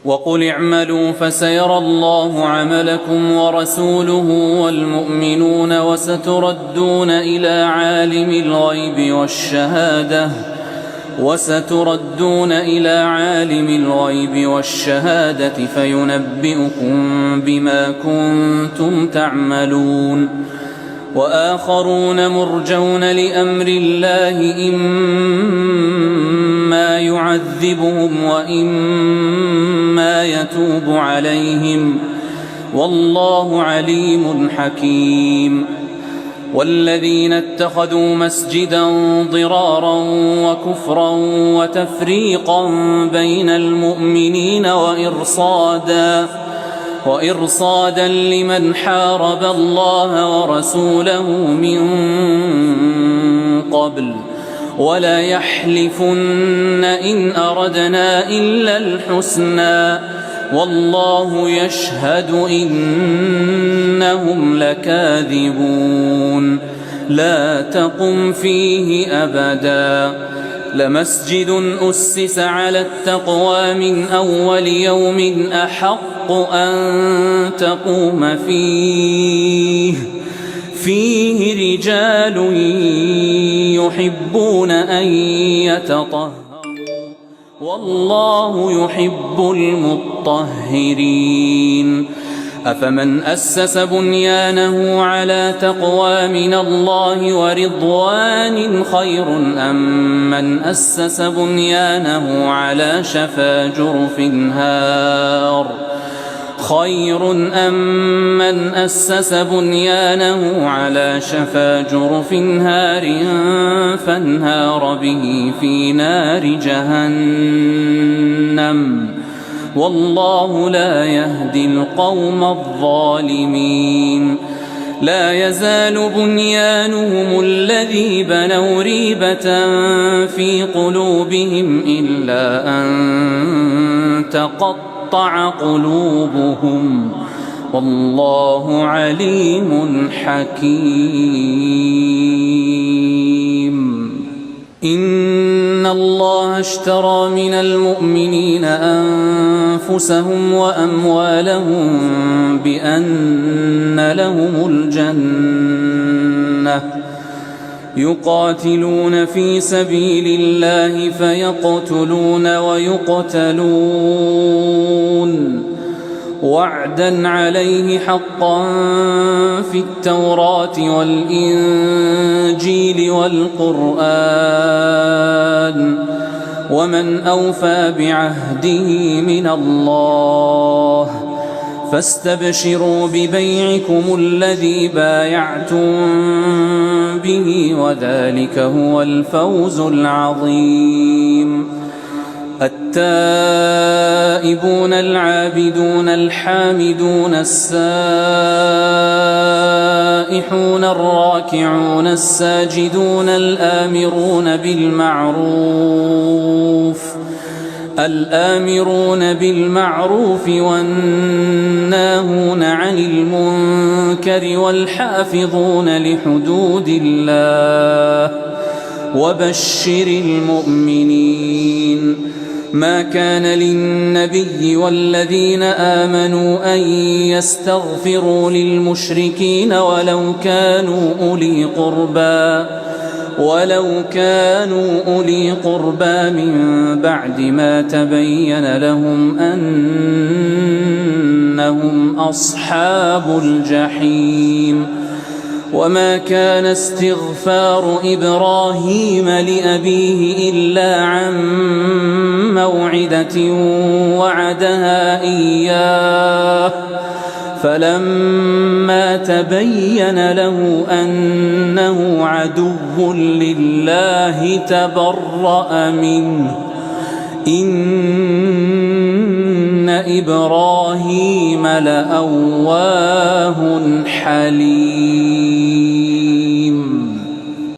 وقل اعملوا فسيرى الله عملكم ورسوله والمؤمنون وستردون إلى عالم الغيب والشهادة فينبئكم بما كنتم تعملون. وآخرون مرجون لأمر الله إما يعذبهم وإما يتوب عليهم والله عليم حكيم. والذين اتخذوا مسجدا ضرارا وكفرا وتفريقا بين المؤمنين وإرصادا لمن حارب الله ورسوله من قبل ولا يحلفن إن أردنا إلا الحسنى والله يشهد إنهم لكاذبون. لا تقم فيه أبدا لمسجد أسس على التقوى من أول يوم أحق أن تقوم فيه رجال يحبون أن يتطهروا والله يحب المطهرين. أفمن أسس بنيانه على تقوى من الله ورضوان خير أم من أسس بنيانه على شفا جرف هار فانهار به في نار جهنم والله لا يهدي القوم الظالمين. لا يزال بنيانهم الذي بنوا ريبة في قلوبهم إلا أن تقطع قلوبهم والله عليم حكيم. إن الله اشترى من المؤمنين أنفسهم وأموالهم بأن لهم الجنة يقاتلون في سبيل الله فيقتلون ويقتلون وعدا عليه حقا في التوراة والإنجيل والقرآن ومن أوفى بعهده من الله فاستبشروا ببيعكم الذي بايعتم به وذلك هو الفوز العظيم. التائبون العابدون الحامدون السائحون الراكعون الساجدون الآمرون بالمعروف والناهون عن المنكر والحافظون لحدود الله وبشر المؤمنين. ما كان للنبي والذين آمنوا أن يستغفروا للمشركين ولو كانوا أولي قربى من بعد ما تبين لهم أنهم أصحاب الجحيم. وما كان استغفار إبراهيم لأبيه إلا عن موعدة وعدها إياه فلما تبين له أنه عدو لله تبرأ منه إن إبراهيم لأواه حليم.